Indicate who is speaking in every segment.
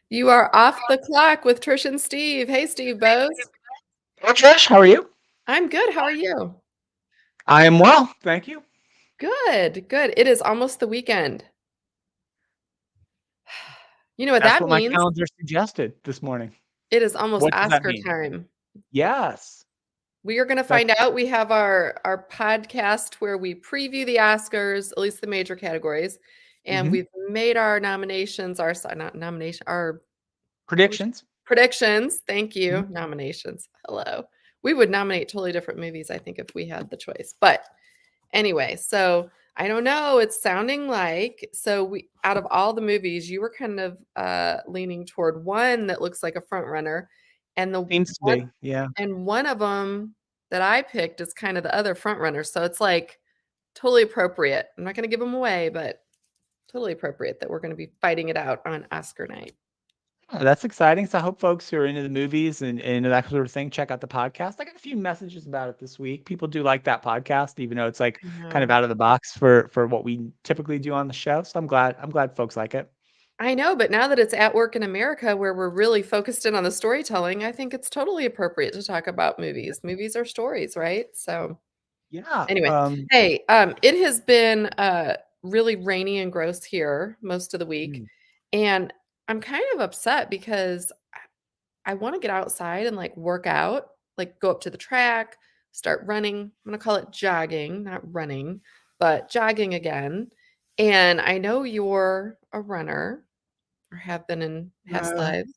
Speaker 1: You are off the clock with Trish and Steve. Hey, Steve Bose.
Speaker 2: Hello, Trish. How are you?
Speaker 1: I'm good. How are you?
Speaker 2: I am well, thank you.
Speaker 1: Good, good. It is almost the weekend. You know what
Speaker 2: That's
Speaker 1: that
Speaker 2: what my
Speaker 1: means?
Speaker 2: calendar suggested this morning.
Speaker 1: It is almost
Speaker 2: What does that
Speaker 1: Oscar
Speaker 2: mean?
Speaker 1: time.
Speaker 2: Yes,
Speaker 1: We are going to
Speaker 2: that's
Speaker 1: find out. We have our podcast where we preview the Oscars, at least the major categories, and
Speaker 2: mhm.
Speaker 1: we've made our nominations, our not nomination, our
Speaker 2: Predictions.
Speaker 1: predictions. Thank
Speaker 2: Mhm.
Speaker 1: you. Nominations. Hello. We would nominate totally different movies, I think, if we had the choice. But anyway, so I don't know. It's sounding like so we out of all the movies, you were kind of leaning toward one that looks like a front runner, and the
Speaker 2: Seems to
Speaker 1: one
Speaker 2: be, yeah.
Speaker 1: and one of them that I picked is kind of the other front runner. So it's like totally appropriate. I'm not going to give them away, but totally appropriate that we're going to be fighting it out on Oscar night.
Speaker 2: Oh, that's exciting. So I hope folks who are into the movies and into that sort of thing check out the podcast. I got a few messages about it this week. People do like that podcast, even though it's like
Speaker 1: I
Speaker 2: kind of
Speaker 1: know.
Speaker 2: out of the box for what we typically do on the show. So I'm glad folks like it.
Speaker 1: I know, but now that it's at work in America where we're really focused in on the storytelling, I think it's totally appropriate to talk about movies. Movies are stories, right? So,
Speaker 2: Yeah.
Speaker 1: anyway, hey, it has been really rainy and gross here most of the week,
Speaker 2: Mm.
Speaker 1: and I'm kind of upset because I want to get outside and like work out, like go up to the track, start running. I'm gonna call it jogging, not running, but jogging again. And I know you're a runner or have been in past
Speaker 2: Uh,
Speaker 1: lives.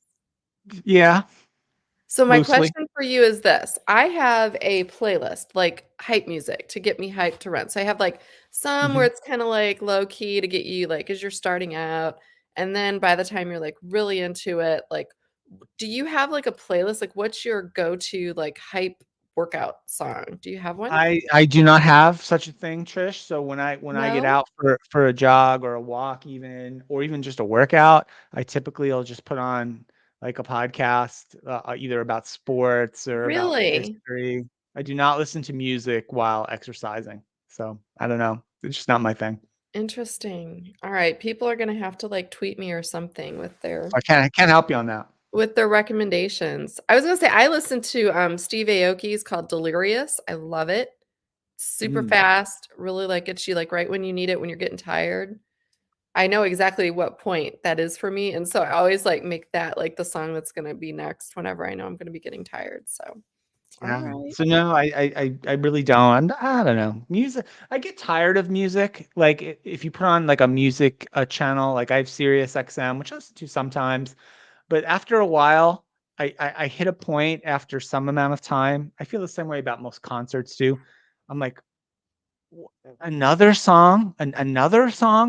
Speaker 2: yeah,
Speaker 1: So my
Speaker 2: loosely.
Speaker 1: question for you is this. I have a playlist, like hype music to get me hyped to run. So I have like some where
Speaker 2: Mhm.
Speaker 1: it's kind of like low key to get you like as you're starting out. And then by the time you're like really into it, like do you have like a playlist? Like what's your go-to like hype workout song? Do you have one?
Speaker 2: I do not have such a thing, Trish. So when I get
Speaker 1: No?
Speaker 2: out for a jog or a walk even or even just a workout, I typically will just put on like a podcast either about sports or about
Speaker 1: Really?
Speaker 2: history. I do not listen to music while exercising. So I don't know. It's just not my thing.
Speaker 1: Interesting. All right. People are gonna have to like tweet me or something
Speaker 2: I can't help you on that.
Speaker 1: with their recommendations. I was gonna say I listened to Steve Aoki's called Delirious. I love it. Super
Speaker 2: Mm.
Speaker 1: fast, really like gets you like right when you need it when you're getting tired. I know exactly what point that is for me. And so I always like make that like the song that's gonna be next whenever I know I'm gonna be getting tired. So all
Speaker 2: Yeah.
Speaker 1: right.
Speaker 2: So no, I really don't. I don't know. Music. I get tired of music. Like if you put on like a music channel, like I have Sirius XM, which I listen to sometimes, but after a while, I hit a point after some amount of time. I feel the same way about most concerts too. I'm like, another song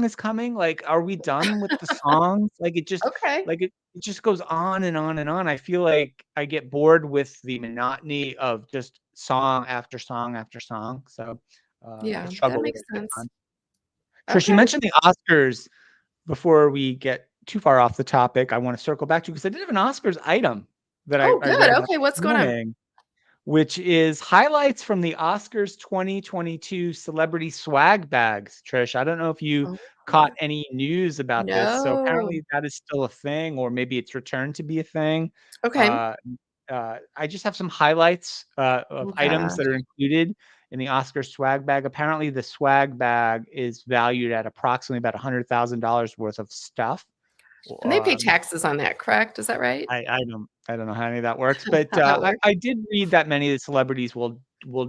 Speaker 2: is coming. Like, are we done with the songs? Like
Speaker 1: Okay.
Speaker 2: it just goes on and on and on. I feel like I get bored with the monotony of just song after song after song. So I
Speaker 1: Yeah, that
Speaker 2: struggle with
Speaker 1: makes
Speaker 2: it at
Speaker 1: sense.
Speaker 2: times. Trish, you
Speaker 1: Okay.
Speaker 2: mentioned the Oscars before we get too far off the topic. I want to circle back to because I did have an Oscars item that
Speaker 1: Oh,
Speaker 2: I
Speaker 1: good.
Speaker 2: read about
Speaker 1: Okay,
Speaker 2: this
Speaker 1: what's going on?
Speaker 2: morning, which is highlights from the Oscars 2022 celebrity swag bags. Trish, I don't know if you
Speaker 1: Oh,
Speaker 2: caught any news about this. So
Speaker 1: no.
Speaker 2: apparently that is still a thing, or maybe it's returned to be a thing.
Speaker 1: Okay.
Speaker 2: Uh, I just have some highlights of
Speaker 1: Oh
Speaker 2: items that are
Speaker 1: gosh.
Speaker 2: included in the Oscar swag bag. Apparently, the swag bag is valued at approximately about $100,000 worth of stuff.
Speaker 1: And they pay
Speaker 2: Um,
Speaker 1: taxes on that, correct? Is that right?
Speaker 2: I don't know how any of that works, but
Speaker 1: How that works?
Speaker 2: I did read that many of the celebrities will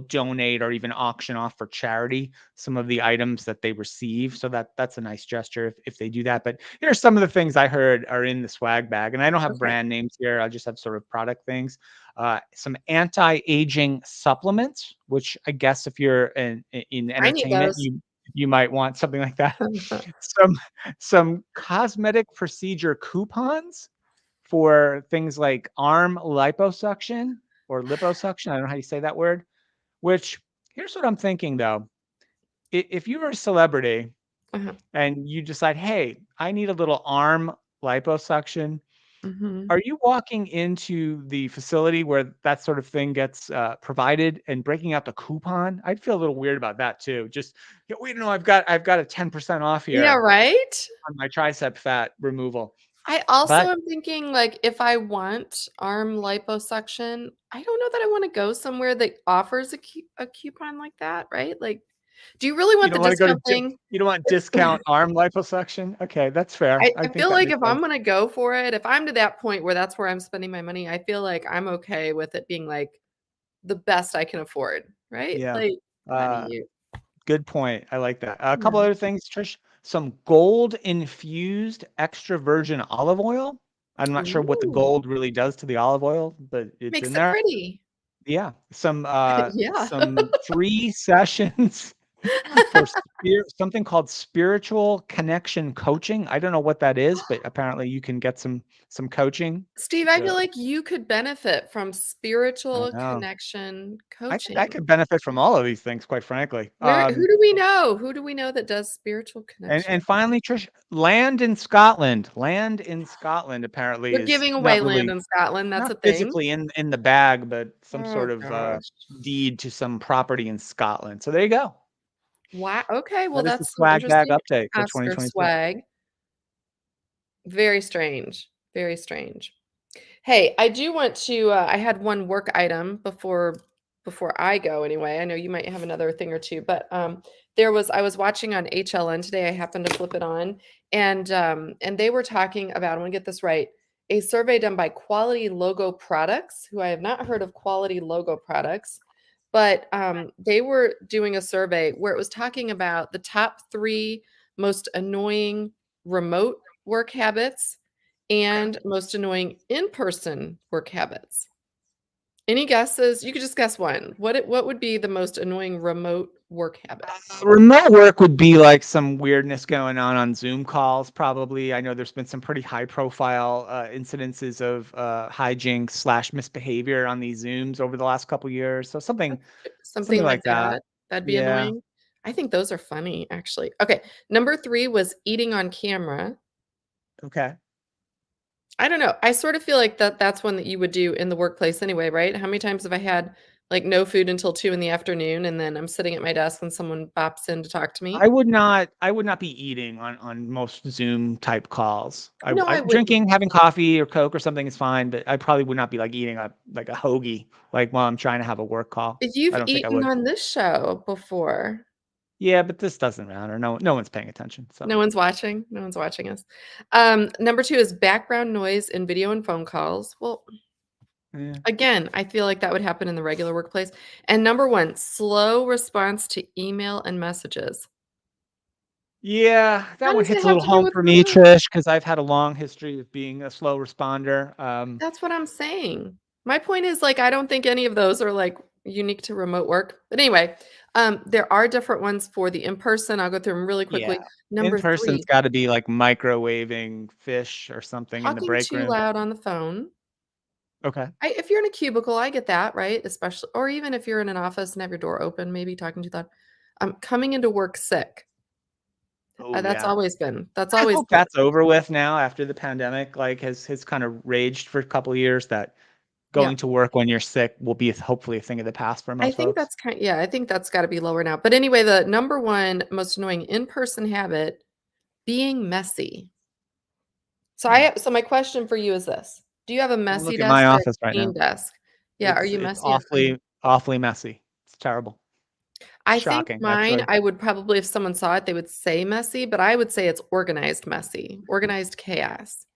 Speaker 2: donate or even auction off for charity some of the items that they receive. So that's a nice gesture if they do that. But here are some of the things I heard are in the swag bag, and I don't have
Speaker 1: Okay.
Speaker 2: brand names here. I just have sort of product things. Some anti-aging supplements, which I guess if you're in
Speaker 1: I need
Speaker 2: entertainment,
Speaker 1: those.
Speaker 2: you might want something like that. Some some cosmetic procedure coupons for things like arm liposuction or liposuction. I don't know how you say that word. Which here's what I'm thinking though. If you were a celebrity
Speaker 1: Uh-huh.
Speaker 2: and you decide, hey, I need a little arm liposuction,
Speaker 1: Mhm.
Speaker 2: are you walking into the facility where that sort of thing gets provided and breaking out the coupon? I'd feel a little weird about that too. Just, wait, no, I've got a 10% off
Speaker 1: Yeah,
Speaker 2: here
Speaker 1: right?
Speaker 2: on my tricep fat removal.
Speaker 1: I also
Speaker 2: But
Speaker 1: am thinking, like, if I want arm liposuction, I don't know that I wanna go somewhere that offers a coupon like that, right? Like, do you really
Speaker 2: you
Speaker 1: want the
Speaker 2: don't want to go to
Speaker 1: discount thing?
Speaker 2: you don't want
Speaker 1: It's
Speaker 2: discount arm liposuction? Okay, that's fair. I
Speaker 1: I
Speaker 2: think
Speaker 1: feel
Speaker 2: that
Speaker 1: like
Speaker 2: makes
Speaker 1: if
Speaker 2: sense.
Speaker 1: I'm gonna go for it, if I'm to that point where that's where I'm spending my money, I feel like I'm okay with it being, like, the best I can afford, right?
Speaker 2: Yeah.
Speaker 1: Like, how do
Speaker 2: Uh,
Speaker 1: you
Speaker 2: Good point. I like that. A couple
Speaker 1: yeah.
Speaker 2: other things, Trish. Some gold infused extra virgin olive oil. I'm not sure what the
Speaker 1: Ooh,
Speaker 2: gold really does to the olive oil, but it's in
Speaker 1: makes it
Speaker 2: there.
Speaker 1: pretty.
Speaker 2: Yeah.
Speaker 1: Yeah.
Speaker 2: Some 3 sessions for something called spiritual connection coaching. I don't know what that is, but apparently you can get some coaching.
Speaker 1: Steve, I
Speaker 2: To,
Speaker 1: feel like you could benefit from
Speaker 2: I
Speaker 1: spiritual
Speaker 2: know.
Speaker 1: connection
Speaker 2: I
Speaker 1: coaching.
Speaker 2: could benefit from all of these things, quite frankly.
Speaker 1: Where who do we know? Who do we know that does spiritual connection?
Speaker 2: And finally, Trish, land in Scotland. Land in Scotland apparently
Speaker 1: We're
Speaker 2: is
Speaker 1: giving away
Speaker 2: not
Speaker 1: land
Speaker 2: really
Speaker 1: in Scotland, that's
Speaker 2: not
Speaker 1: a thing?
Speaker 2: physically in the bag, but some
Speaker 1: Oh
Speaker 2: sort of
Speaker 1: gosh.
Speaker 2: deed to some property in Scotland. So there you go.
Speaker 1: Wow, okay, well,
Speaker 2: That is the
Speaker 1: that's some
Speaker 2: swag bag
Speaker 1: interesting
Speaker 2: update for
Speaker 1: Oscar
Speaker 2: 2026.
Speaker 1: swag. Very strange, very strange. Hey, I do want to, I had one work item before I go anyway. I know you might have another thing or two, but I was watching on HLN today. I happened to flip it on, and they were talking about, I want to get this right, a survey done by Quality Logo Products, who I have not heard of Quality Logo Products, but they were doing a survey where it was talking about the top three most annoying remote work habits
Speaker 2: Okay.
Speaker 1: and most annoying in-person work habits. Any guesses? You could just guess one. What would be the most annoying remote work habit?
Speaker 2: Remote work would be like some weirdness going on Zoom calls, probably. I know there's been some pretty high profile incidences of hijinks slash misbehavior on these Zooms over the last couple years. So something
Speaker 1: Something like
Speaker 2: like that.
Speaker 1: that. That'd be
Speaker 2: Yeah.
Speaker 1: annoying. I think those are funny, actually. Okay, number 3 was eating on camera.
Speaker 2: Okay.
Speaker 1: I don't know. I sort of feel like that's one that you would do in the workplace anyway, right? How many times have I had, like, no food until 2 in the afternoon, and then I'm sitting at my desk and someone bops in to talk to me?
Speaker 2: I would not be eating on most Zoom type calls.
Speaker 1: No,
Speaker 2: I
Speaker 1: I wouldn't.
Speaker 2: drinking, having coffee or Coke or something is fine, but I probably would not be like eating a hoagie like while I'm trying to have a work call. I
Speaker 1: You've
Speaker 2: don't think I
Speaker 1: eaten
Speaker 2: would.
Speaker 1: on this show before.
Speaker 2: Yeah, but this doesn't matter. No one's paying attention. So
Speaker 1: No one's watching. No one's watching us. Number 2 is background noise in video and phone calls. Well,
Speaker 2: yeah.
Speaker 1: again, I feel like that would happen in the regular workplace. And number 1, slow response to email and messages.
Speaker 2: Yeah,
Speaker 1: How
Speaker 2: that one
Speaker 1: does it
Speaker 2: hits a
Speaker 1: have
Speaker 2: little
Speaker 1: to do
Speaker 2: home
Speaker 1: with
Speaker 2: for me,
Speaker 1: remote?
Speaker 2: Trish, because I've had a long history of being a slow responder.
Speaker 1: That's what I'm saying. My point is, like, I don't think any of those are, like, unique to remote work. But anyway, there are different ones for the in-person. I'll go through them really quickly.
Speaker 2: Yeah. In
Speaker 1: Number
Speaker 2: person's
Speaker 1: 3,
Speaker 2: got to be like microwaving fish or something in the
Speaker 1: talking
Speaker 2: break
Speaker 1: too
Speaker 2: room.
Speaker 1: loud on the phone.
Speaker 2: Okay.
Speaker 1: If you're in a cubicle, I get that, right? Especially, or even if you're in an office and have your door open, maybe talking too loud. Coming into work sick.
Speaker 2: Oh
Speaker 1: That's
Speaker 2: yeah.
Speaker 1: always been
Speaker 2: I hope that's over with now after the pandemic, like has kind of raged for a couple of years, that
Speaker 1: yeah.
Speaker 2: going to work when you're sick will be hopefully a thing of the past for
Speaker 1: I
Speaker 2: most
Speaker 1: think
Speaker 2: folks.
Speaker 1: that's yeah, I think that's got to be lower now. But anyway, the number one most annoying in-person habit, being messy.
Speaker 2: Hmm.
Speaker 1: So my question for you is this: do you have a
Speaker 2: Don't
Speaker 1: messy
Speaker 2: look at
Speaker 1: desk
Speaker 2: my
Speaker 1: or a
Speaker 2: office right
Speaker 1: clean
Speaker 2: now.
Speaker 1: desk? Yeah, are you
Speaker 2: It's
Speaker 1: messy or clean?
Speaker 2: awfully messy. It's terrible.
Speaker 1: I think
Speaker 2: Shocking,
Speaker 1: mine,
Speaker 2: actually.
Speaker 1: I would probably, if someone saw it, they would say messy, but I would say it's organized messy, organized chaos.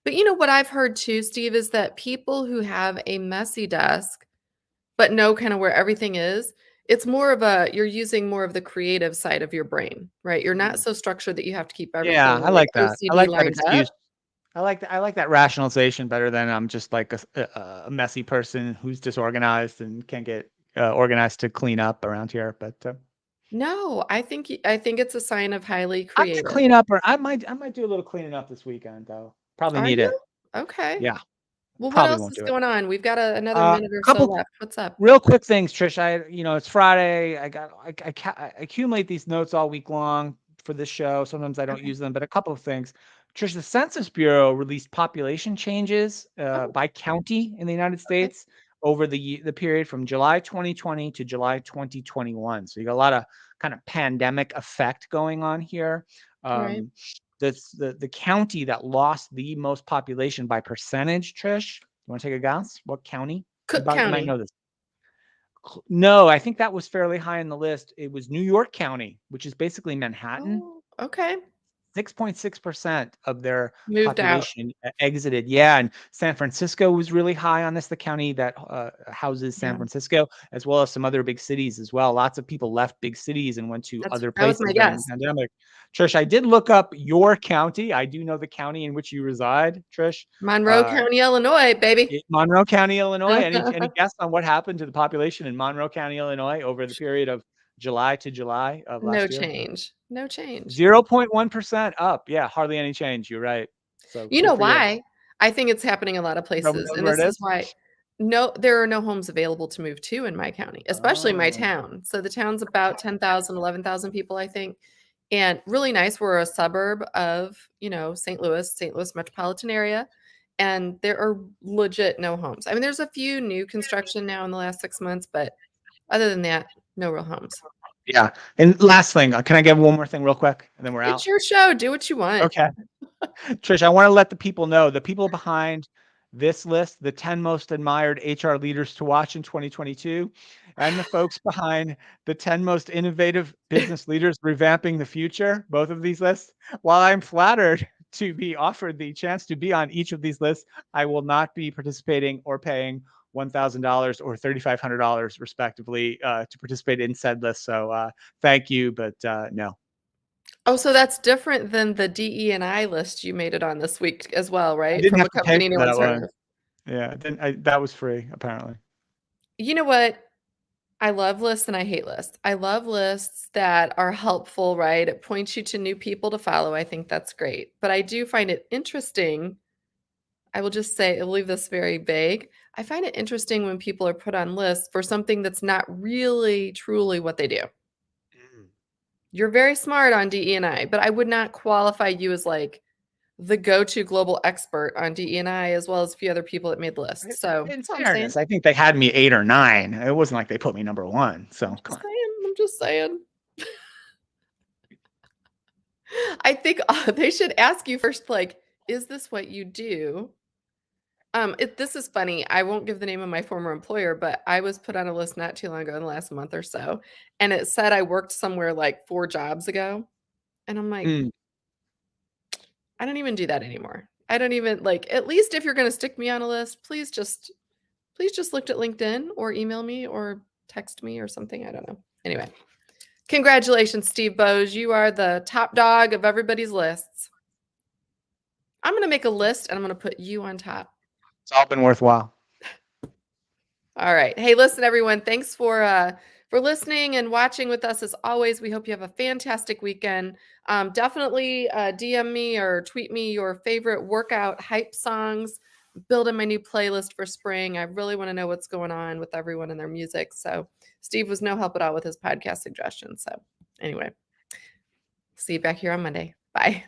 Speaker 1: But you know what I've heard too, Steve, is that people who have a messy desk, but know kind of where everything is, it's more of a, you're using more of the creative side of your brain, right? You're not
Speaker 2: Mm.
Speaker 1: so structured that you have to keep
Speaker 2: Yeah,
Speaker 1: everything
Speaker 2: I
Speaker 1: like
Speaker 2: like that. I
Speaker 1: OCD
Speaker 2: like that
Speaker 1: lined up.
Speaker 2: excuse. I like that rationalization better than I'm just like a messy person who's disorganized and can't get organized to clean up around here. But
Speaker 1: No, I think it's a sign of highly
Speaker 2: I might
Speaker 1: creative.
Speaker 2: clean up, or I might do a little cleaning up this weekend though. Probably
Speaker 1: Are
Speaker 2: need it.
Speaker 1: you? Okay.
Speaker 2: Yeah,
Speaker 1: Well, what
Speaker 2: probably
Speaker 1: else
Speaker 2: won't
Speaker 1: is
Speaker 2: do it.
Speaker 1: going on? We've got another minute or so
Speaker 2: Couple
Speaker 1: left. What's up?
Speaker 2: real quick things, Trish. It's Friday. I accumulate these notes all week long for this show. Sometimes I don't
Speaker 1: Okay.
Speaker 2: use them, but a couple of things. Trish, the Census Bureau released population changes
Speaker 1: Oh,
Speaker 2: by county in the United
Speaker 1: okay.
Speaker 2: States over the period from July 2020 to July 2021. So you got a lot of kind of pandemic effect going on here.
Speaker 1: Right.
Speaker 2: Um, the county that lost the most population by percentage, Trish? You want to take a guess? What county?
Speaker 1: Cook
Speaker 2: You might
Speaker 1: County.
Speaker 2: know this. No, I think that was fairly high in the list. It was New York County, which is basically Manhattan.
Speaker 1: Oh, okay.
Speaker 2: 6.6% of their
Speaker 1: Moved out.
Speaker 2: population exited. Yeah, and San Francisco was really high on this, the county that houses San
Speaker 1: Yeah.
Speaker 2: Francisco, as well as some other big cities as well. Lots of people left big cities and went to other
Speaker 1: That was my
Speaker 2: places during the
Speaker 1: guess.
Speaker 2: pandemic. Trish, I did look up your county. I do know the county in which you reside, Trish.
Speaker 1: Monroe
Speaker 2: Uh,
Speaker 1: County, Illinois, baby.
Speaker 2: Monroe County, Illinois. Any guess on what happened to the population in Monroe County, Illinois over the period of July to July of
Speaker 1: No
Speaker 2: last year?
Speaker 1: change. No change.
Speaker 2: 0.1% up. Yeah, hardly any change. You're right. So
Speaker 1: You
Speaker 2: good
Speaker 1: know
Speaker 2: for you.
Speaker 1: why? I think it's happening a lot of
Speaker 2: Nobody
Speaker 1: places,
Speaker 2: knows
Speaker 1: and
Speaker 2: where it
Speaker 1: this is
Speaker 2: is?
Speaker 1: why there are no homes available to move to in my county, especially my
Speaker 2: Oh.
Speaker 1: town. So the town's about 10,000, 11,000 people, I think, and really nice. We're a suburb of, St. Louis metropolitan area, and there are legit no homes. I mean, there's a few new construction now in the last 6 months, but other than that, no real homes.
Speaker 2: Yeah. And last thing, can I get one more thing real quick and then we're
Speaker 1: It's
Speaker 2: out?
Speaker 1: your show. Do what you want.
Speaker 2: Okay. Trish, I want to let the people know, the people behind this list, the 10 most admired HR leaders to watch in 2022, and the folks behind the 10 most innovative business leaders revamping the future, both of these lists. While I'm flattered to be offered the chance to be on each of these lists, I will not be participating or paying $1,000 or $3,500 respectively to participate in said list. So thank you, but no.
Speaker 1: Oh, so that's different than the DE&I list you made it on this week as well,
Speaker 2: I
Speaker 1: right?
Speaker 2: didn't
Speaker 1: From
Speaker 2: have
Speaker 1: a
Speaker 2: to pay
Speaker 1: company
Speaker 2: for
Speaker 1: no
Speaker 2: that
Speaker 1: one's heard
Speaker 2: one.
Speaker 1: of.
Speaker 2: Yeah, then that was free apparently.
Speaker 1: You know what? I love lists and I hate lists. I love lists that are helpful, right? It points you to new people to follow. I think that's great. But I do find it interesting. I will just say, I'll leave this very vague. I find it interesting when people are put on lists for something that's not really truly what they do.
Speaker 2: Mm.
Speaker 1: You're very smart on DE&I, but I would not qualify you as like the go-to global expert on DE&I as well as a few other people that made lists. So
Speaker 2: In
Speaker 1: that's all I'm saying.
Speaker 2: fairness, I think they had me 8 or 9. It wasn't like they put me number 1. So
Speaker 1: I'm
Speaker 2: come
Speaker 1: just
Speaker 2: on.
Speaker 1: saying. I'm just saying. I think they should ask you first, like, is this what you do? This is funny. I won't give the name of my former employer, but I was put on a list not too long ago in the last month or so, and it said I worked somewhere like 4 jobs ago, and I'm like,
Speaker 2: Mm.
Speaker 1: I don't even do that anymore. I don't even like. At least if you're going to stick me on a list, please just look at LinkedIn or email me or text me or something. I don't know. Anyway, congratulations, Steve Bose. You are the top dog of everybody's lists. I'm going to make a list and I'm going to put you on top.
Speaker 2: It's all been worthwhile.
Speaker 1: All right. Hey, listen, everyone. Thanks for listening and watching with us as always. We hope you have a fantastic weekend. Definitely DM me or tweet me your favorite workout hype songs. Building my new playlist for spring. I really want to know what's going on with everyone and their music. So Steve was no help at all with his podcast suggestions. So anyway, see you back here on Monday. Bye.